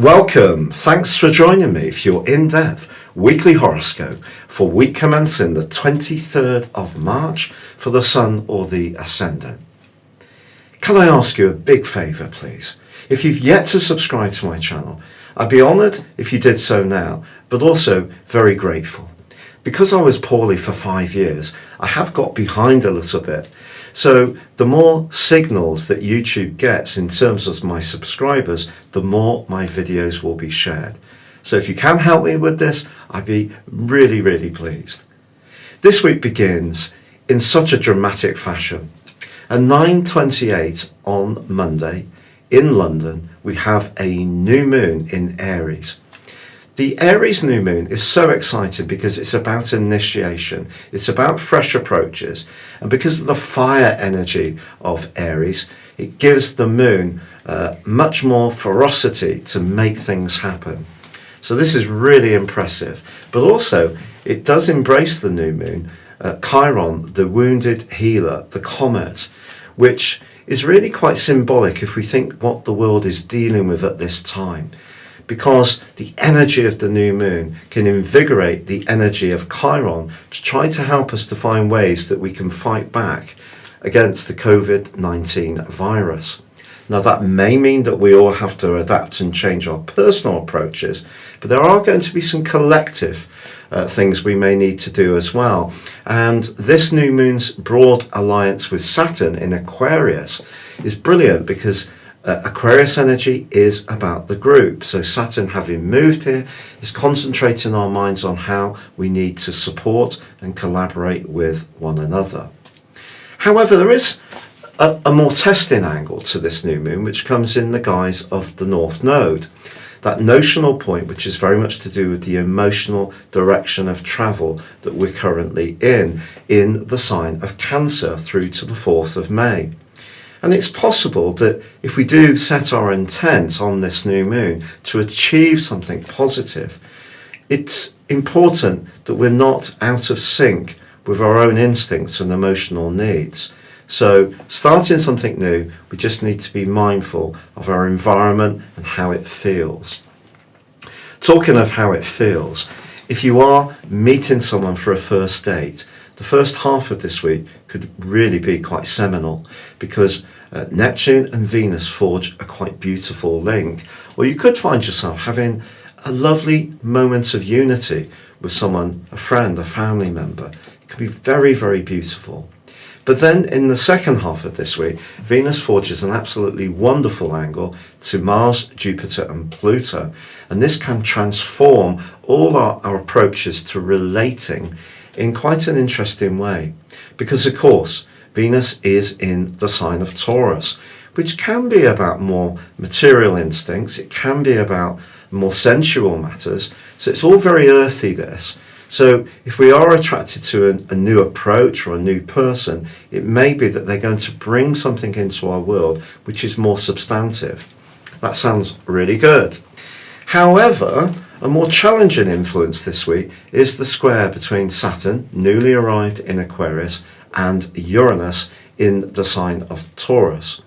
Welcome. Thanks for joining me for your in-depth weekly horoscope for week commencing the 23rd of March for the Sun or the Ascendant. Can I ask you a big favour, please? If you've yet to subscribe to my channel, I'd be honoured if you did so now, but also very grateful. Because I was poorly for 5 years, I have got behind a little bit. So the more signals that YouTube gets in terms of my subscribers, the more my videos will be shared. So if you can help me with this, I'd be really, really pleased. This week begins in such a dramatic fashion. At 9:28 on Monday in London, we have a new moon in Aries. The Aries new moon is so exciting because it's about initiation, it's about fresh approaches, and because of the fire energy of Aries, it gives the moon much more ferocity to make things happen. So this is really impressive, but also it does embrace the new moon, Chiron, the wounded healer, the comet, which is really quite symbolic if we think what the world is dealing with at this time. Because the energy of the new moon can invigorate the energy of Chiron to try to help us to find ways that we can fight back against the COVID-19 virus. Now that may mean that we all have to adapt and change our personal approaches, but there are going to be some collective things we may need to do as well. And this new moon's broad alliance with Saturn in Aquarius is brilliant because Aquarius energy is about the group. So Saturn, having moved here, is concentrating our minds on how we need to support and collaborate with one another. However, there is a more testing angle to this new moon, which comes in the guise of the North Node. That notional point, which is very much to do with the emotional direction of travel that we're currently in the sign of Cancer through to the 4th of May. And it's possible that if we do set our intent on this new moon to achieve something positive, it's important that we're not out of sync with our own instincts and emotional needs. So starting something new, we just need to be mindful of our environment and how it feels. Talking of how it feels, if you are meeting someone for a first date, the first half of this week could really be quite seminal because Neptune and Venus forge a quite beautiful link. Or you could find yourself having a lovely moment of unity with someone, a friend, a family member. It can be very, very beautiful. But then in the second half of this week, Venus forges an absolutely wonderful angle to Mars, Jupiter and Pluto. And this can transform all our approaches to relating in quite an interesting way. Because of course, Venus is in the sign of Taurus, which can be about more material instincts. It can be about more sensual matters. So it's all very earthy, this. So if we are attracted to a new approach or a new person, it may be that they're going to bring something into our world which is more substantive. That sounds really good. However, a more challenging influence this week is the square between Saturn, newly arrived in Aquarius, and Uranus in the sign of Taurus.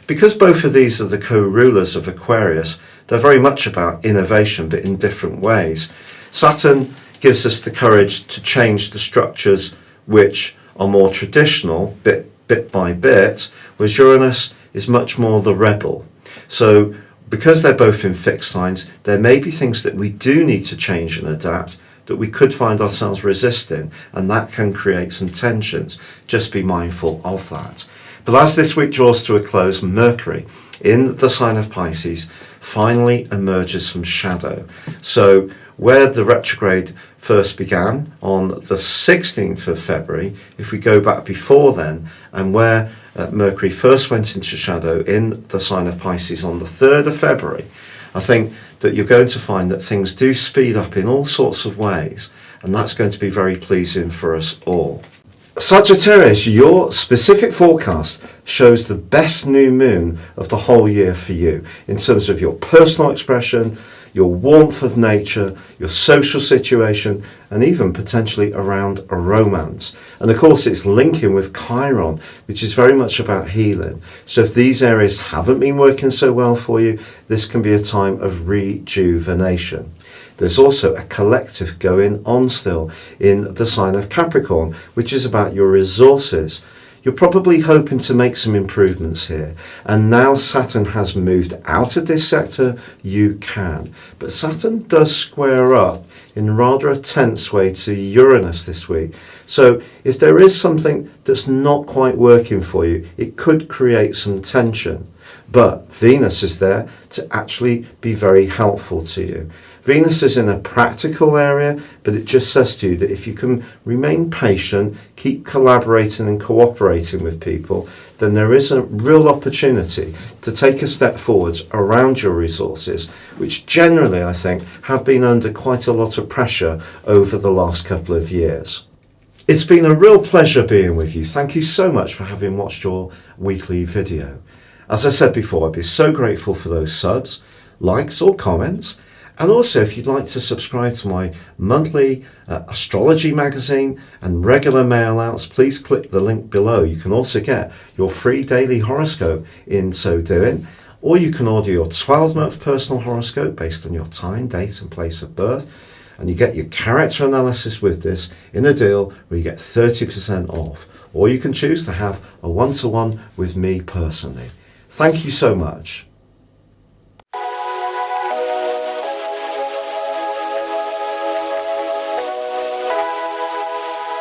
Because both of these are the co-rulers of Aquarius, they're very much about innovation, but in different ways. Saturn gives us the courage to change the structures which are more traditional, bit by bit, whereas Uranus is much more the rebel. So because they're both in fixed signs, there may be things that we do need to change and adapt that we could find ourselves resisting, and that can create some tensions. Just be mindful of that. But as this week draws to a close, Mercury in the sign of Pisces finally emerges from shadow. So where the retrograde first began on the 16th of February, if we go back before then, and where Mercury first went into shadow in the sign of Pisces on the 3rd of February, I think that you're going to find that things do speed up in all sorts of ways, and that's going to be very pleasing for us all. Sagittarius, your specific forecast shows the best new moon of the whole year for you in terms of your personal expression, your warmth of nature, your social situation, and even potentially around a romance. And of course, it's linking with Chiron, which is very much about healing. So if these areas haven't been working so well for you, this can be a time of rejuvenation. There's also a collective going on still in the sign of Capricorn, which is about your resources. You're probably hoping to make some improvements here. And now Saturn has moved out of this sector, you can. But Saturn does square up in rather a tense way to Uranus this week. So if there is something that's not quite working for you, it could create some tension. But Venus is there to actually be very helpful to you. Venus is in a practical area, but it just says to you that if you can remain patient, keep collaborating and cooperating with people, then there is a real opportunity to take a step forwards around your resources, which generally, I think, have been under quite a lot of pressure over the last couple of years. It's been a real pleasure being with you. Thank you so much for having watched your weekly video. As I said before, I'd be so grateful for those subs, likes or comments. And also, if you'd like to subscribe to my monthly astrology magazine and regular mail outs, please click the link below. You can also get your free daily horoscope in so doing, or you can order your 12-month personal horoscope based on your time, date and place of birth. And you get your character analysis with this in a deal where you get 30% off. Or you can choose to have a one-to-one with me personally. Thank you so much.